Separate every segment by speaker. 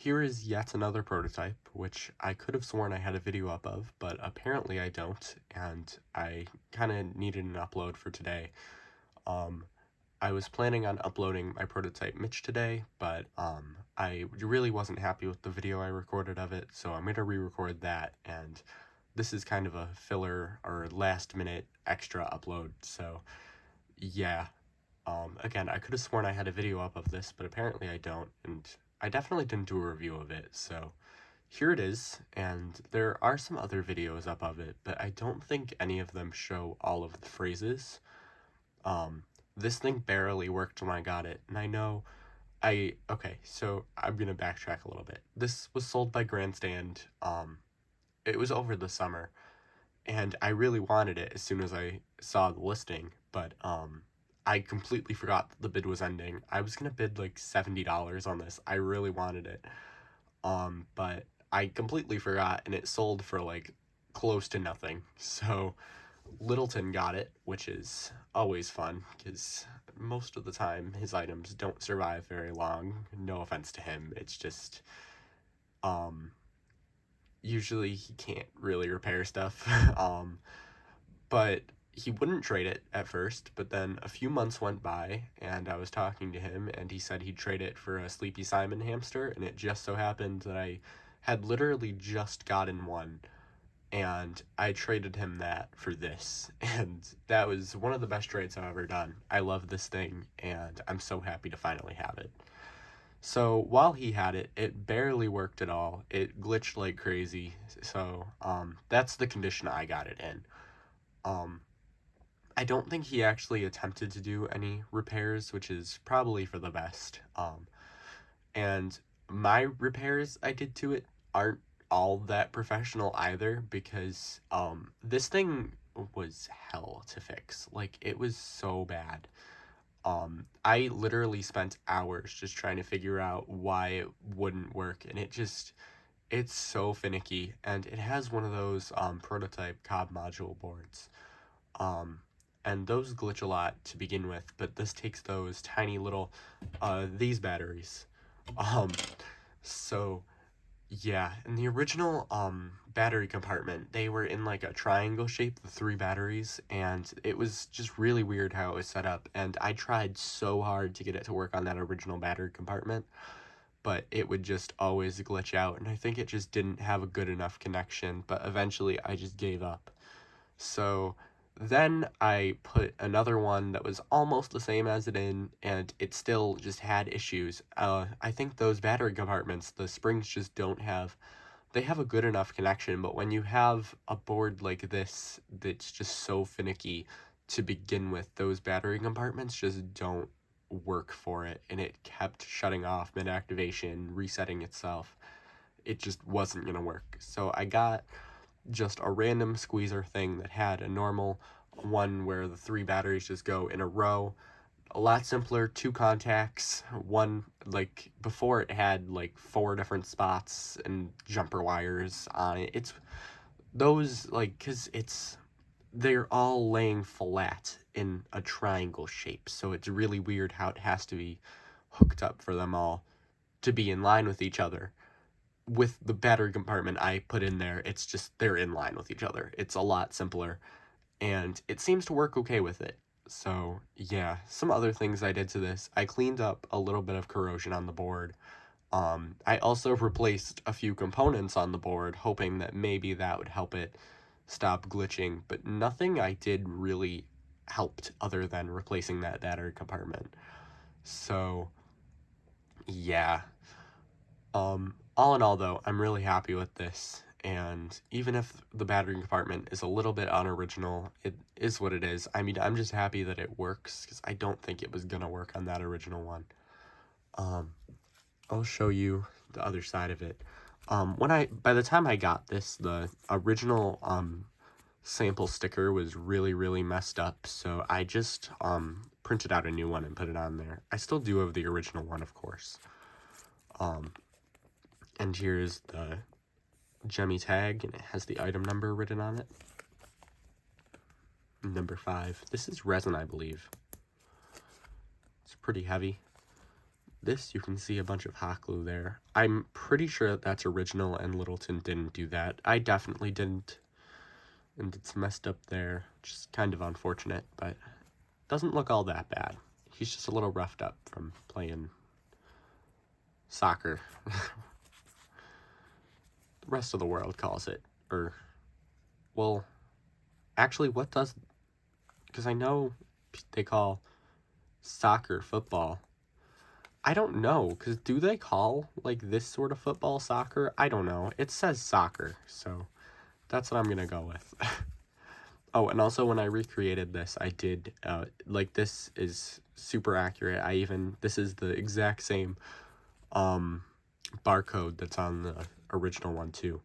Speaker 1: here is yet another prototype, which I could have sworn I had a video up of, but apparently I don't, and I kind of needed an upload for today. Um, I was planning on uploading my prototype Mitch today, but I really wasn't happy with the video I recorded of it, so I'm going to re-record that, and this is kind of a filler or last-minute extra upload, so yeah. Again, I could have sworn I had a video up of this, but apparently I don't, and I definitely didn't do a review of it, so here it is, and there are some other videos up of it, but I don't think any of them show all of the phrases. Um, this thing barely worked when I got it, and I know okay, so I'm gonna backtrack a little bit. This was sold by Grandstand, it was over the summer, and I really wanted it as soon as I saw the listing, but, I completely forgot that the bid was ending. I was gonna bid like $70 on this. I really wanted it. But I completely forgot and it sold for like close to nothing. So Littleton got it, which is always fun because most of the time his items don't survive very long. No offense to him. It's just, um, usually he can't really repair stuff. But he wouldn't trade it at first, but then a few months went by, and I was talking to him, and he said he'd trade it for a Sleepy Simon hamster, and it just so happened that I had literally just gotten one, and I traded him that for this, and that was one of the best trades I've ever done. I love this thing, and I'm so happy to finally have it. So while he had it, it barely worked at all. It glitched like crazy, so that's the condition I got it in. Um, I don't think he actually attempted to do any repairs, which is probably for the best. And my repairs I did to it aren't all that professional either because this thing was hell to fix. Like it was so bad. I literally spent hours just trying to figure out why it wouldn't work, and it's so finicky, and it has one of those prototype cob module boards. And those glitch a lot to begin with, but this takes those tiny little, these batteries. Um, so, yeah, in the original, battery compartment, they were in, like, a triangle shape, the 3 batteries, and it was just really weird how it was set up, and I tried so hard to get it to work on that original battery compartment, but it would just always glitch out, and I think it just didn't have a good enough connection, but eventually I just gave up. So then I put another one that was almost the same as it in, and it still just had issues. I think those battery compartments, the springs just don't have, they have a good enough connection, but when you have a board like this that's just so finicky to begin with, those battery compartments just don't work for it, and it kept shutting off mid-activation, resetting itself. It just wasn't gonna work. So I got just a random squeezer thing that had a normal one where the 3 batteries just go in a row. A lot simpler, 2 contacts, one, like, before it had, like, 4 different spots and jumper wires on it. It's, those, like, because they're all laying flat in a triangle shape, so it's really weird how it has to be hooked up for them all to be in line with each other. With the battery compartment I put in there, it's just, they're in line with each other. It's a lot simpler, and it seems to work okay with it. So, yeah, some other things I did to this. I cleaned up a little bit of corrosion on the board. I also replaced a few components on the board, hoping that maybe that would help it stop glitching, but nothing I did really helped other than replacing that battery compartment. So, yeah. All in all, though, I'm really happy with this, and even if the battery compartment is a little bit unoriginal, it is what it is. I mean, I'm just happy that it works, because I don't think it was gonna work on that original one. I'll show you the other side of it. By the time I got this, the original, sample sticker was really, really messed up, so I just, printed out a new one and put it on there. I still do have the original one, of course. And here's the Gemmy tag, and it has the item number written on it. Number 5. This is resin, I believe. It's pretty heavy. this, you can see a bunch of hot glue there. I'm pretty sure that that's original and Littleton didn't do that. I definitely didn't, and it's messed up there, which is kind of unfortunate, but doesn't look all that bad. He's just a little roughed up from playing soccer. The rest of the world calls it, or, well, actually, what does, because I know they call soccer football. I don't know, because do they call, like, this sort of football soccer? I don't know. It says soccer, so that's what I'm gonna go with. Oh, and also when I recreated this, I did, like, this is super accurate. This is the exact same, barcode that's on the original one, too.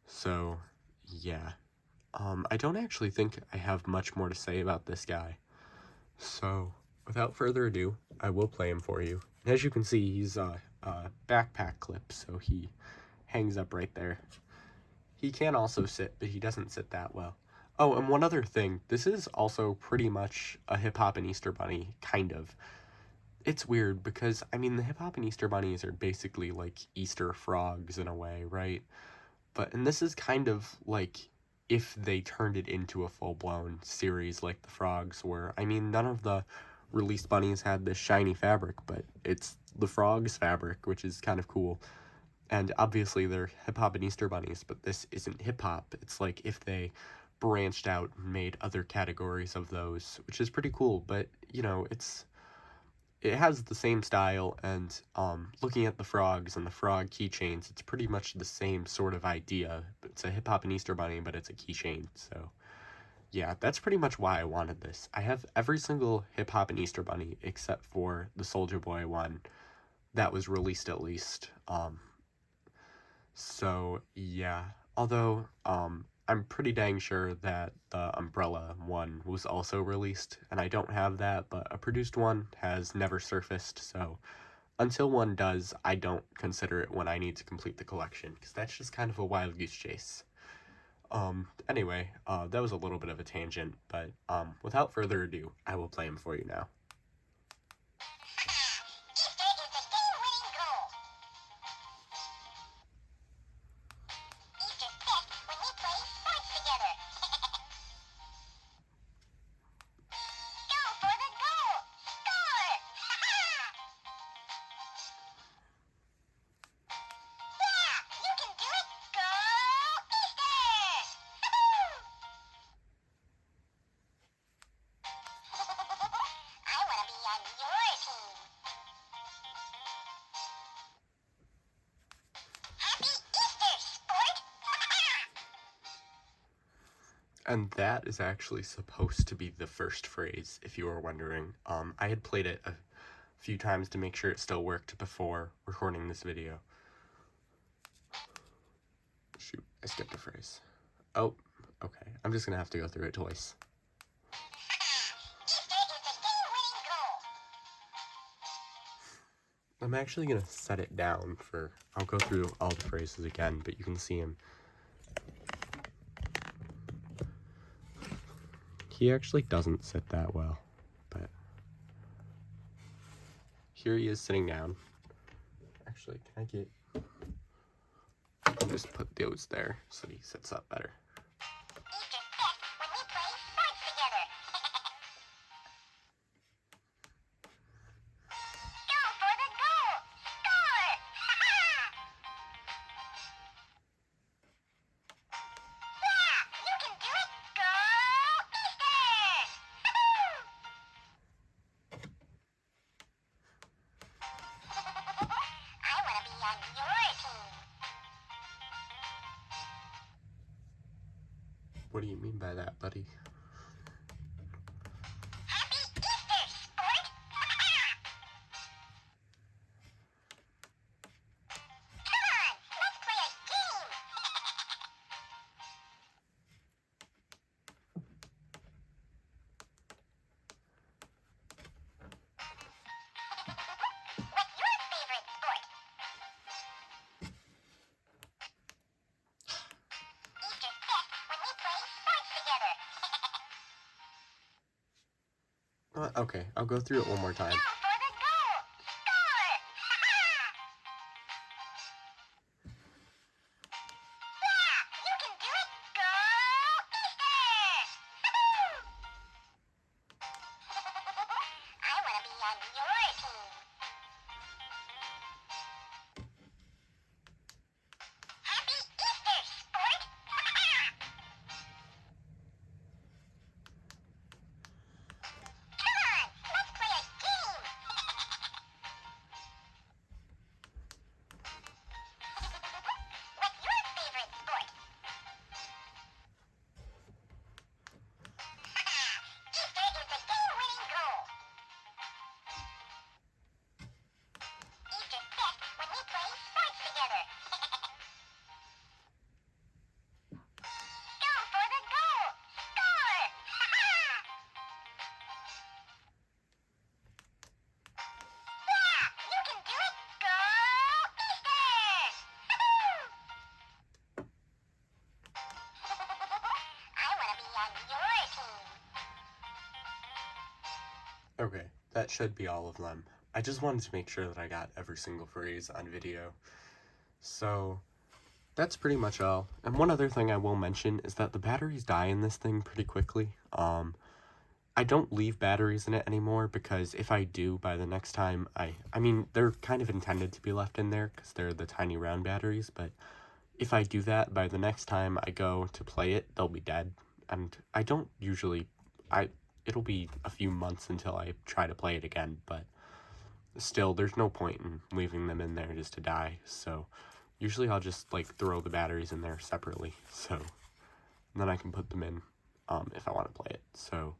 Speaker 1: So, yeah. I don't actually think I have much more to say about this guy. So, without further ado, I will play him for you. And as you can see, he's a backpack clip, so he hangs up right there. He can also sit, but he doesn't sit that well. Oh, and one other thing, this is also pretty much a Hip Hop and Easter Bunny, kind of. It's weird because, I mean, the Hip Hop and Easter Bunnies are basically like Easter frogs in a way, right? And this is kind of like if they turned it into a full-blown series like the frogs were. I mean, none of the released bunnies had this shiny fabric, but it's the frogs fabric, which is kind of cool. And obviously they're hip-hop and Easter bunnies, but this isn't hip-hop. It's like if they branched out and made other categories of those, which is pretty cool. But, you know, it has the same style, and looking at the frogs and the frog keychains, it's pretty much the same sort of idea. It's a hip-hop and Easter bunny, but it's a keychain, so yeah, that's pretty much why I wanted this. I have every single hip-hop and Easter bunny except for the Soulja Boy one that was released at least. So yeah, although I'm pretty dang sure that the Umbrella one was also released, and I don't have that, but a produced one has never surfaced, so until one does, I don't consider it when I need to complete the collection, because that's just kind of a wild goose chase. Anyway, that was a little bit of a tangent, but without further ado, I will play him for you now. And that is actually supposed to be the first phrase, if you were wondering. I had played it a few times to make sure it still worked before recording this video. Shoot, I skipped a phrase. Oh, okay. I'm just gonna have to go through it twice. I'm actually gonna set it down for, I'll go through all the phrases again, but you can see him. He actually doesn't sit that well, but here he is sitting down. Actually, can I get, I'll just put those there so he sits up better. What do you mean by that, buddy?
Speaker 2: Happy Easter, sport! Come on, let's play a game! What's your favorite sport? Easter fest when we play sports together.
Speaker 1: Okay, I'll go through it one more time.
Speaker 2: Go for the goal! Score! together. Go for the goal. Score. Yeah, you can do it. Go Easter. I want to be on your team.
Speaker 1: Okay, that should be all of them. I just wanted to make sure that I got every single phrase on video. So, that's pretty much all. And one other thing I will mention is that the batteries die in this thing pretty quickly. I don't leave batteries in it anymore because if I do, by the next time, I mean, they're kind of intended to be left in there because they're the tiny round batteries, but if I do that, by the next time I go to play it, they'll be dead. And I don't usually, it'll be a few months until I try to play it again, but still, there's no point in leaving them in there just to die, so usually I'll just, like, throw the batteries in there separately, so then I can put them in, if I want to play it. So,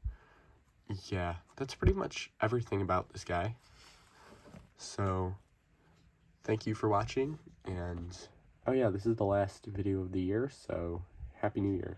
Speaker 1: yeah, that's pretty much everything about this guy. So, thank you for watching, and, oh yeah, this is the last video of the year, so Happy New Year.